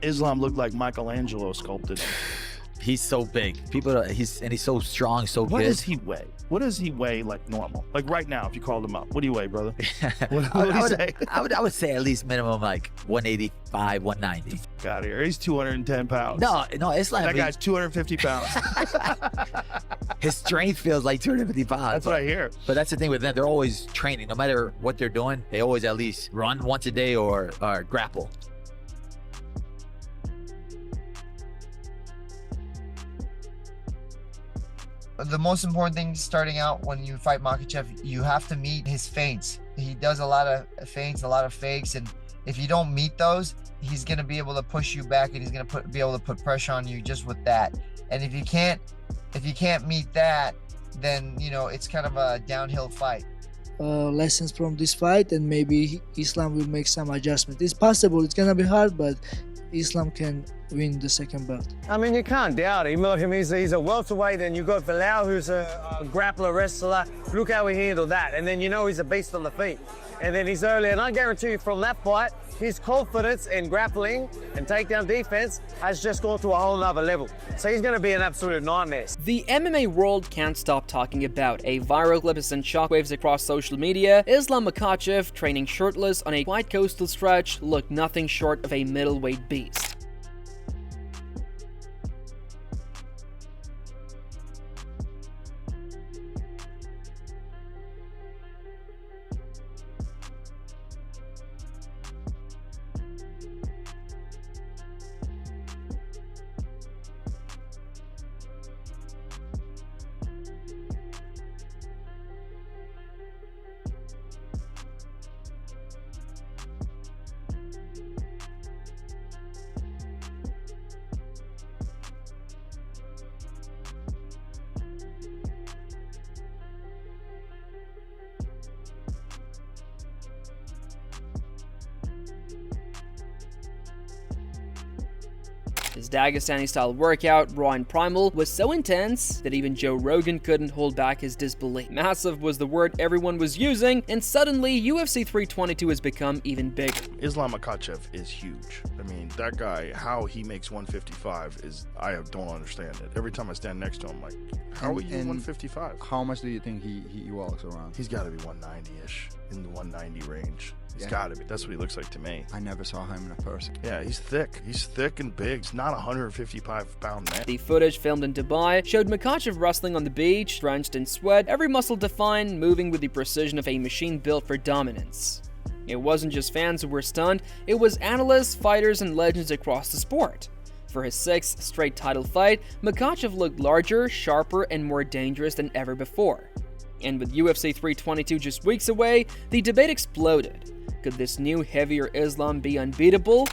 Islam looked like Michelangelo sculpted him. He's so big. He's so strong, so good. What does he weigh? What does he weigh like normal? Like right now, if you called him up, what do you weigh, brother? What do you say? I would say at least minimum like 185, 190. Got here. He's 210 pounds. No, Islam. That guy's 250 pounds. His strength feels like 250 pounds. That's what I hear. But that's the thing with them. They're always training. No matter what they're doing, they always at least run once a day or grapple. The most important thing starting out when you fight Makhachev, you have to meet his feints. He does a lot of feints, a lot of fakes, and if you don't meet those, he's going to be able to push you back, and he's going to be able to put pressure on you just with that. And if you can't meet that, then it's kind of a downhill fight. Lessons from this fight, and maybe Islam will make some adjustment. It's possible. It's gonna be hard, but Islam can win the second belt. I mean, you can't doubt it. He's a welterweight, and you got Bilal, who's a grappler, wrestler. Look how he handled that. And then he's a beast on the feet. And then he's early, and I guarantee you from that fight, his confidence in grappling and takedown defense has just gone to a whole nother level. So he's going to be an absolute nightmare. The MMA world can't stop talking about. A viral clip has sent shockwaves across social media. Islam Makhachev, training shirtless on a quiet coastal stretch, looked nothing short of a middleweight beast. His Dagestani-style workout, raw and primal, was so intense that even Joe Rogan couldn't hold back his disbelief. Massive was the word everyone was using, and suddenly UFC 322 has become even bigger. Islam Makhachev is huge. I mean, that guy, how he makes 155 is, I don't understand it. Every time I stand next to him, I'm like, how are you 155? How much do you think he walks around? He's got to be 190-ish, in the 190 range. He's got to be. That's what he looks like to me. I never saw him in a person. Yeah, he's thick. He's thick and big. He's not a 155-pound man. The footage filmed in Dubai showed Makhachev wrestling on the beach, drenched in sweat, every muscle defined, moving with the precision of a machine built for dominance. It wasn't just fans who were stunned, it was analysts, fighters, and legends across the sport. For his sixth straight title fight, Makhachev looked larger, sharper, and more dangerous than ever before. And with UFC 322 just weeks away, the debate exploded. Could this new, heavier Islam be unbeatable?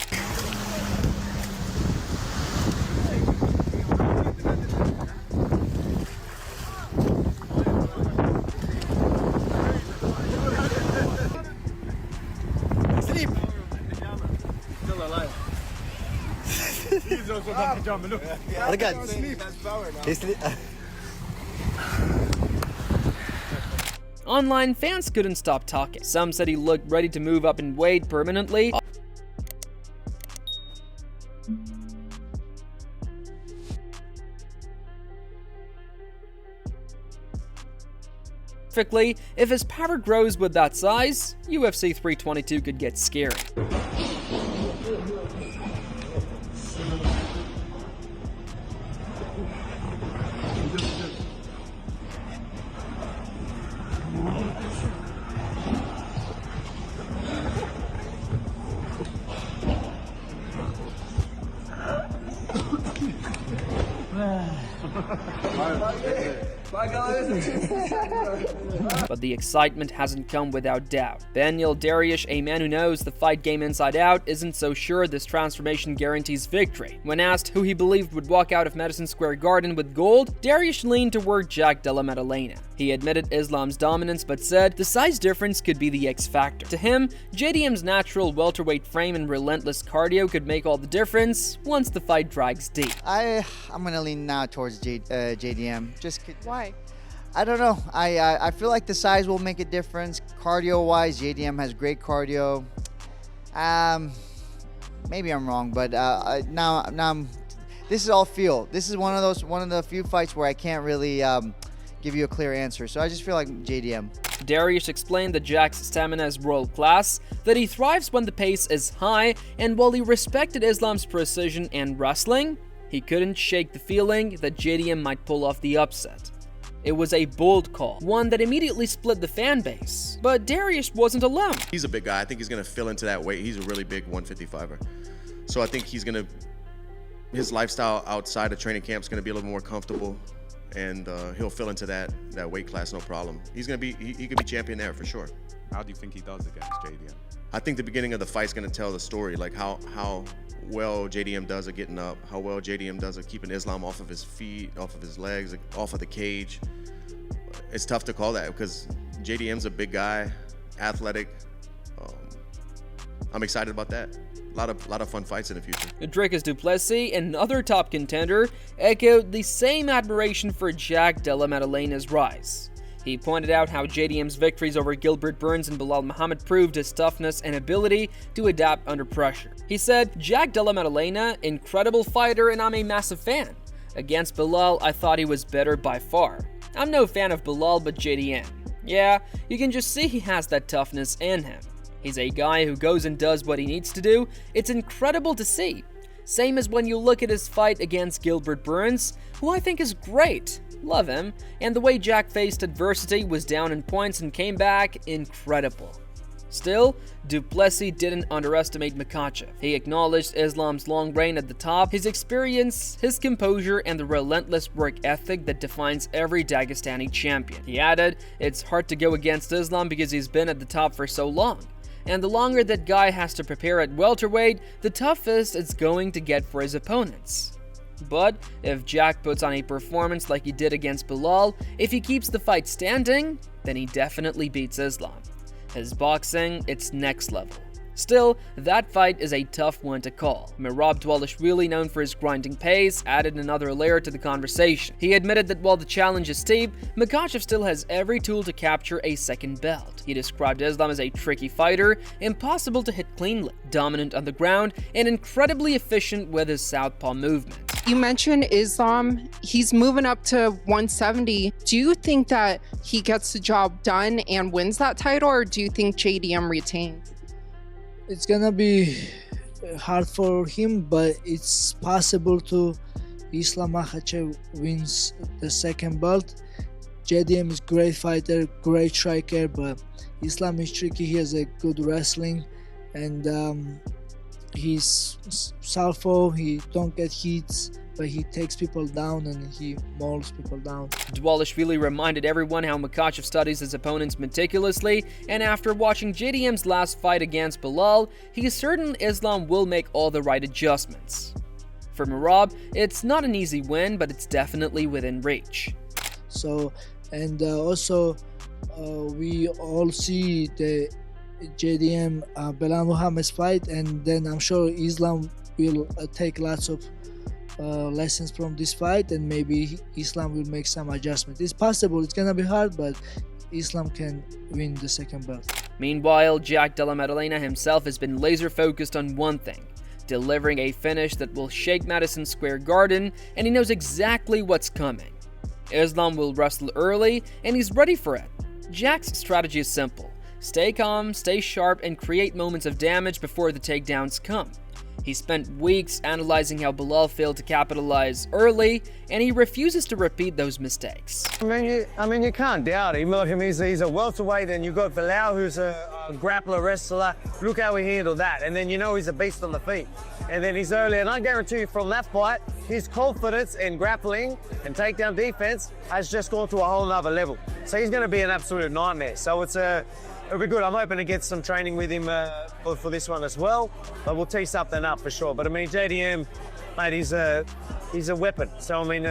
Sleep! Still alive. He's also got pajama, look. Look at sleep. Online, fans couldn't stop talking. Some said he looked ready to move up in weight permanently. Perfectly, if his power grows with that size, UFC 322 could get scary. But the excitement hasn't come without doubt. Daniel Dariush, a man who knows the fight game inside out, isn't so sure this transformation guarantees victory. When asked who he believed would walk out of Madison Square Garden with gold, Dariush leaned toward Jack Della Maddalena. He admitted Islam's dominance but said the size difference could be the X factor. To him, JDM's natural welterweight frame and relentless cardio could make all the difference once the fight drags deep. I'm gonna lean now towards JDM. Why? I don't know. I feel like the size will make a difference. Cardio-wise, JDM has great cardio. Maybe I'm wrong, but now I'm. This is all feel. This is one of the few fights where I can't really give you a clear answer. So I just feel like JDM. Darius explained that Jack's stamina is world class, that he thrives when the pace is high, and while he respected Islam's precision and wrestling, he couldn't shake the feeling that JDM might pull off the upset. It was a bold call, one that immediately split the fan base. But Darius wasn't alone. He's a big guy. I think he's going to fill into that weight. He's a really big 155er. So I think his lifestyle outside of training camp is going to be a little more comfortable, and he'll fill into that weight class, no problem. He could be champion there for sure. How do you think he does against JDM? I think the beginning of the fight's going to tell the story, like how well JDM does at getting up, how well JDM does at keeping Islam off of his feet, off of his legs, off of the cage. It's tough to call that because JDM's a big guy, athletic. I'm excited about that. A lot of fun fights in the future. Dricus du Plessis, another top contender, echoed the same admiration for Jack Della Madalena's rise. He pointed out how JDM's victories over Gilbert Burns and Belal Muhammad proved his toughness and ability to adapt under pressure. He said, "Jack Della Maddalena, incredible fighter, and I'm a massive fan. Against Belal, I thought he was better by far. I'm no fan of Belal, but JDM. Yeah, you can just see he has that toughness in him. He's a guy who goes and does what he needs to do. It's incredible to see. Same as when you look at his fight against Gilbert Burns, who I think is great. Love him. And the way Jack faced adversity, was down in points and came back, incredible." Still, du Plessis didn't underestimate Makhachev. He acknowledged Islam's long reign at the top, his experience, his composure, and the relentless work ethic that defines every Dagestani champion. He added, "It's hard to go against Islam because he's been at the top for so long. And the longer that guy has to prepare at welterweight, the toughest it's going to get for his opponents. But if Jack puts on a performance like he did against Belal, if he keeps the fight standing, then he definitely beats Islam. His boxing, it's next level." Still, that fight is a tough one to call. Merab Dvalishvili, known for his grinding pace, added another layer to the conversation. He admitted that while the challenge is steep, Makhachev still has every tool to capture a second belt. He described Islam as a tricky fighter, impossible to hit cleanly, dominant on the ground, and incredibly efficient with his southpaw movement. You mentioned Islam. He's moving up to 170. Do you think that he gets the job done and wins that title, or do you think JDM retains? It's gonna be hard for him, but it's possible to Islam Makhachev wins the second belt. JDM is great fighter, great striker, but Islam is tricky. He has a good wrestling, and he's southpaw. He don't get hits, but he takes people down and he mauls people down. Dvalishvili reminded everyone how Makhachev studies his opponents meticulously, and after watching JDM's last fight against Belal, he's certain Islam will make all the right adjustments. For Merab, it's not an easy win, but it's definitely within reach. So, and also we all see the JDM Belal Muhammad's fight, and then I'm sure Islam will take lots of lessons from this fight, and maybe Islam will make some adjustment. It's possible, it's gonna be hard, but Islam can win the second belt. Meanwhile, Jack Della Maddalena himself has been laser focused on one thing: delivering a finish that will shake Madison Square Garden, and he knows exactly what's coming. Islam will wrestle early, and he's ready for it. Jack's strategy is simple: stay calm, stay sharp, and create moments of damage before the takedowns come. He spent weeks analyzing how Belal failed to capitalize early, and he refuses to repeat those mistakes. I mean, you can't doubt him. Look, he's a welterweight, and you've got Belal, who's a grappler, wrestler. Look how he handled that. And then you know he's a beast on the feet. And then he's early, and I guarantee you from that fight, his confidence in grappling and takedown defense has just gone to a whole nother level. So he's going to be an absolute nightmare. So it'll be good. I'm hoping to get some training with him for this one as well. But we'll tee something up for sure. But I mean, JDM, mate, he's a weapon. So I mean,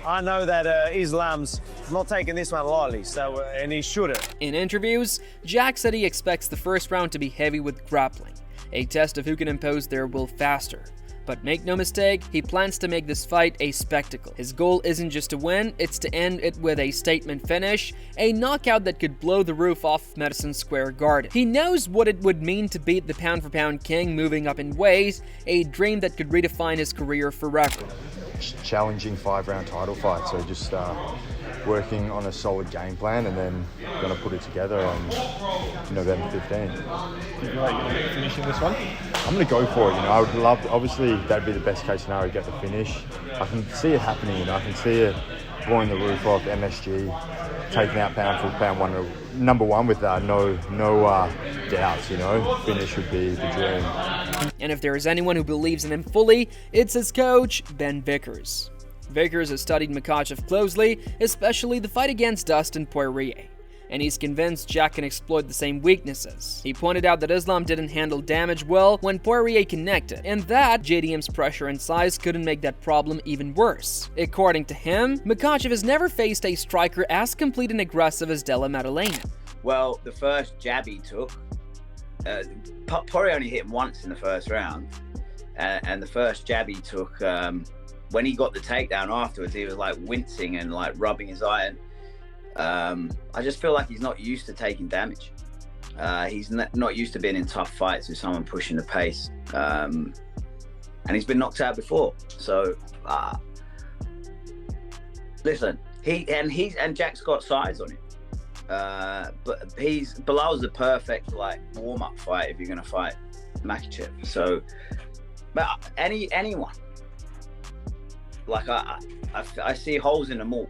I know that Islam's not taking this one lightly. So and he shouldn't. In interviews, Jack said he expects the first round to be heavy with grappling, a test of who can impose their will faster. But make no mistake, he plans to make this fight a spectacle. His goal isn't just to win, it's to end it with a statement finish, a knockout that could blow the roof off Madison Square Garden. He knows what it would mean to beat the pound-for-pound king moving up in weight, a dream that could redefine his career forever. Challenging 5-round title fight, so just working on a solid game plan and then going to put it together on November 15. You feel like you're going to finishing this one? I'm going to go for it. I would love, obviously that'd be the best case scenario, get the finish. I can see it happening. I can see it blowing the roof off MSG, taking out pound for pound number one with no doubts. Finish would be the dream. And if there is anyone who believes in him fully, it's his coach, Ben Vickers. Vickers has studied Makhachev closely, especially the fight against Dustin Poirier, and he's convinced Jack can exploit the same weaknesses. He pointed out that Islam didn't handle damage well when Poirier connected, and that JDM's pressure and size couldn't make that problem even worse. According to him, Makhachev has never faced a striker as complete and aggressive as Della Maddalena. Well, the first jab he took, Poirier only hit him once in the first round, and the first jab he took, when he got the takedown afterwards, he was like wincing and like rubbing his eye. I just feel like he's not used to taking damage. He's not used to being in tough fights with someone pushing the pace. And he's been knocked out before. So, listen, and Jack's got size on him. But Bilal's the perfect like warm-up fight if you're going to fight Makhachev. So, but anyone. Like I see holes in them all,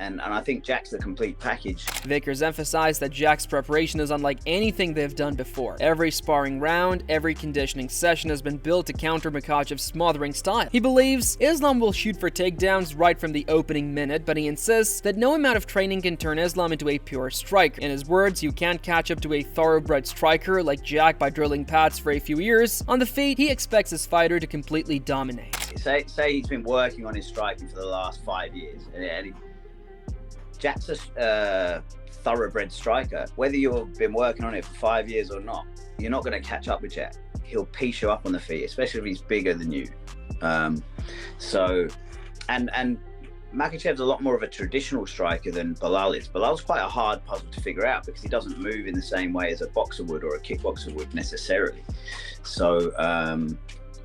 and I think Jack's the complete package. Vickers emphasized that Jack's preparation is unlike anything they've done before. Every sparring round, every conditioning session has been built to counter Makhachev's smothering style. He believes Islam will shoot for takedowns right from the opening minute, but he insists that no amount of training can turn Islam into a pure striker. In his words, you can't catch up to a thoroughbred striker like Jack by drilling pads for a few years. On the feet, he expects his fighter to completely dominate. Say he's been working on his striking for the last 5 years, and Jack's a thoroughbred striker. Whether you've been working on it for 5 years or not, you're not going to catch up with Jack. He'll piece you up on the feet, especially if he's bigger than you. And Makhachev's a lot more of a traditional striker than Bilal is. Bilal's quite a hard puzzle to figure out because he doesn't move in the same way as a boxer would or a kickboxer would necessarily. So,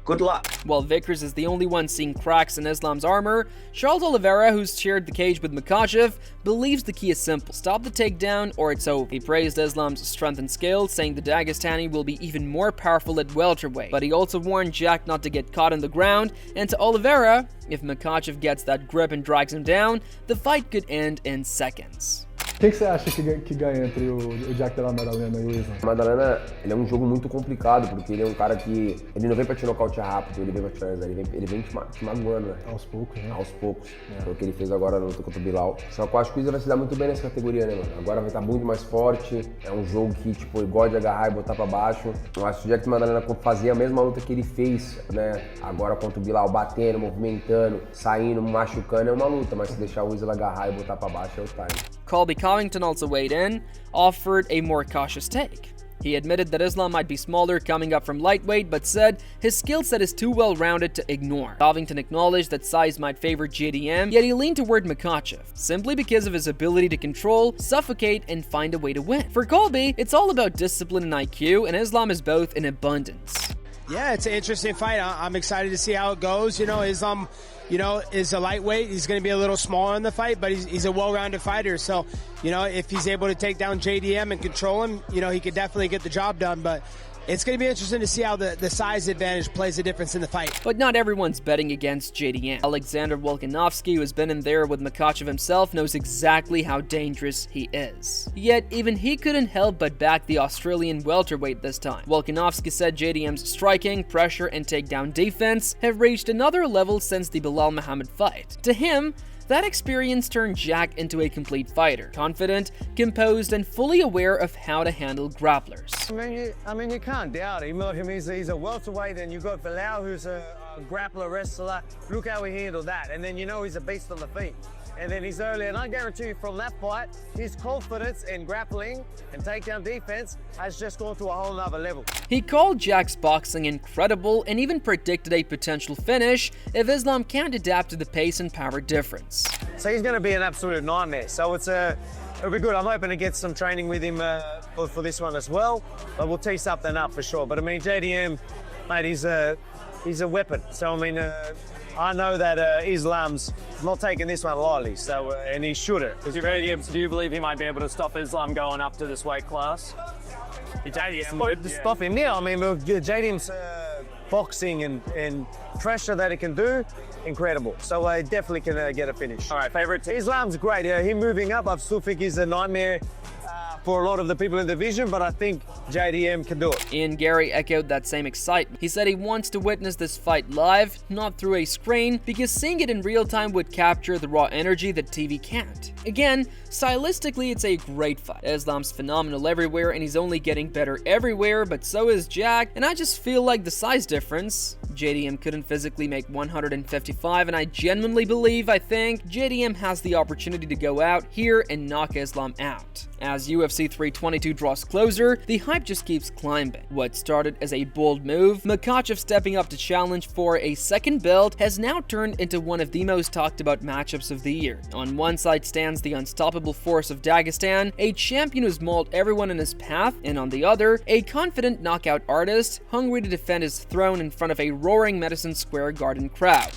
good luck. While Vickers is the only one seeing cracks in Islam's armor, Charles Oliveira, who's shared the cage with Makhachev, believes the key is simple. Stop the takedown or it's over. He praised Islam's strength and skill, saying the Dagestani will be even more powerful at welterweight. But he also warned Jack not to get caught on the ground, and to Oliveira, if Makhachev gets that grip and drags him down, the fight could end in seconds. O que você acha que ganha entre o Jack Della Maddalena e o Islam? Maddalena, ele é um jogo muito complicado, porque ele é um cara que ele não vem pra te nocautear rápido, ele vem pra te finalizar, ele vem te magoando, né? Aos poucos, né? Aos poucos. Foi o que ele fez agora na luta contra o Bilal. Só que eu acho que o Islam vai se dar muito bem nessa categoria, né, mano? Agora vai estar muito mais forte, é um jogo que, tipo, ele gosta de agarrar e botar pra baixo. Eu acho que o Jack Maddalena fazia a mesma luta que ele fez, né? Agora contra o Bilal, batendo, movimentando, saindo, machucando, é uma luta, mas se deixar o Islam agarrar e botar pra baixo é o time. Colby Covington also weighed in, offered a more cautious take. He admitted that Islam might be smaller coming up from lightweight, but said his skill set is too well-rounded to ignore. Covington acknowledged that size might favor JDM, yet he leaned toward Makhachev, simply because of his ability to control, suffocate, and find a way to win. For Colby, it's all about discipline and IQ, and Islam is both in abundance. Yeah, it's an interesting fight. I'm excited to see how it goes. Islam, is a lightweight. He's going to be a little smaller in the fight, but he's a well-rounded fighter. So, if he's able to take down JDM and control him, he could definitely get the job done. But it's going to be interesting to see how the size advantage plays a difference in the fight. But not everyone's betting against JDM. Alexander Volkanovski, who has been in there with Makhachev himself, knows exactly how dangerous he is. Yet, even he couldn't help but back the Australian welterweight this time. Volkanovski said JDM's striking, pressure, and takedown defense have reached another level since the Bilal Muhammad fight. To him, that experience turned Jack into a complete fighter, confident, composed, and fully aware of how to handle grapplers. I mean, you can't doubt it. He's a welterweight, and you've got Bilal, who's a grappler wrestler. Look how he handled that, and then he's a beast on the feet. and then he's early. And I guarantee you from that fight, his confidence in grappling and takedown defense has just gone to a whole nother level. He called Jack's boxing incredible and even predicted a potential finish if Islam can't adapt to the pace and power difference. So he's going to be an absolute nightmare. So it'll be good. I'm hoping to get some training with him for this one as well. But we'll tee something up for sure. But I mean, JDM, mate, he's a weapon. So I mean, I know that Islam's not taking this one lightly. So and he shouldn't. Do you believe he might be able to stop Islam going up to this weight class? Stop him. Yeah, I mean, look, JDM's boxing and pressure that he can do, incredible. So I definitely can get a finish. All right, favorite team? Islam's great. Him moving up, I still think he's a nightmare for a lot of the people in the division, but I think JDM can do it. Ian Gary echoed that same excitement. He said he wants to witness this fight live, not through a screen, because seeing it in real time would capture the raw energy that TV can't. Again, stylistically, it's a great fight. Islam's phenomenal everywhere, and he's only getting better everywhere, but so is Jack, and I just feel like the size difference. JDM couldn't physically make 155, and I genuinely think JDM has the opportunity to go out here and knock Islam out. As UFC 322 draws closer, the hype just keeps climbing. What started as a bold move, Makhachev stepping up to challenge for a second belt, has now turned into one of the most talked about matchups of the year. On one side stands the unstoppable force of Dagestan, a champion who's mauled everyone in his path, and on the other, a confident knockout artist, hungry to defend his throne in front of a roaring Madison Square Garden crowd.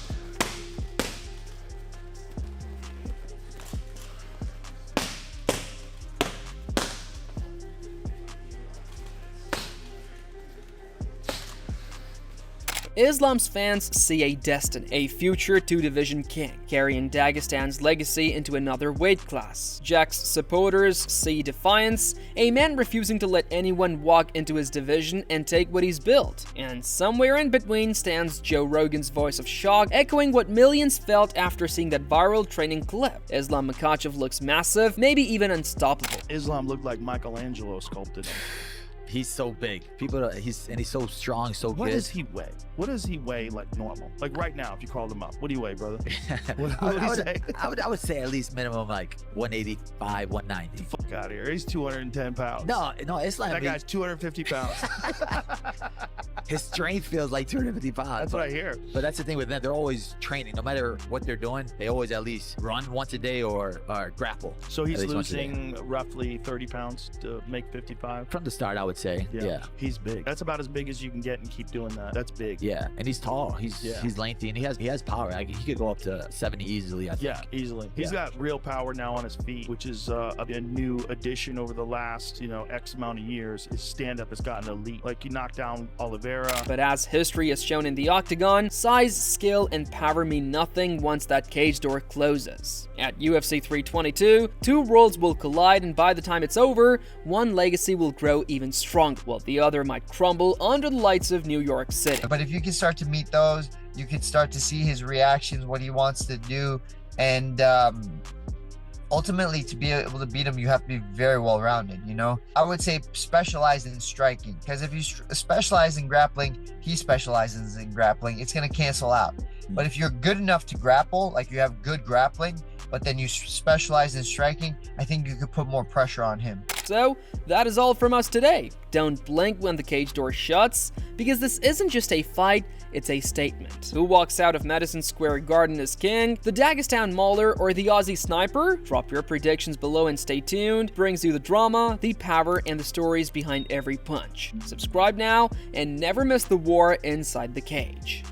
Islam's fans see a destiny, a future two-division king, carrying Dagestan's legacy into another weight class. Jack's supporters see defiance, a man refusing to let anyone walk into his division and take what he's built. And somewhere in between stands Joe Rogan's voice of shock, echoing what millions felt after seeing that viral training clip. Islam Makhachev looks massive, maybe even unstoppable. Islam looked like Michelangelo sculpted him. He's so big. He's so strong, so good. What does he weigh? What does he weigh like normal? Like right now, if you called him up, what do you weigh, brother? What do you say? I would say at least minimum like 185, 190. Fuck out of here. He's 210 pounds. No, it's like that guy's 250 pounds. His strength feels like 250 pounds. That's what I hear. But that's the thing with them. They're always training. No matter what they're doing, they always at least run once a day or grapple. So he's losing roughly 30 pounds to make 55? From the start, I would say. Yeah. He's big. That's about as big as you can get and keep doing that. That's big. Yeah. And he's tall. He's lengthy, and he has power. Like, he could go up to 70 easily, I think. Yeah, easily. He's got real power now on his feet, which is a new addition over the last, X amount of years. His stand-up has gotten elite. Like, he knocked down Oliveira. But as history has shown in the octagon, size, skill, and power mean nothing once that cage door closes. At UFC 322, two worlds will collide, and by the time it's over, one legacy will grow even stronger, while the other might crumble under the lights of New York City. But if you can start to meet those, you can start to see his reactions, what he wants to do, and ultimately, to be able to beat him, you have to be very well-rounded, I would say specialize in striking, because if you specialize in grappling, he specializes in grappling, it's going to cancel out. But if you're good enough to grapple, like you have good grappling, but then you specialize in striking, I think you could put more pressure on him. So, that is all from us today. Don't blink when the cage door shuts, because this isn't just a fight, it's a statement. Who walks out of Madison Square Garden as king? The Dagestan Mauler or the Aussie Sniper? Drop your predictions below and stay tuned. Brings you the drama, the power, and the stories behind every punch. Subscribe now and never miss the war inside the cage.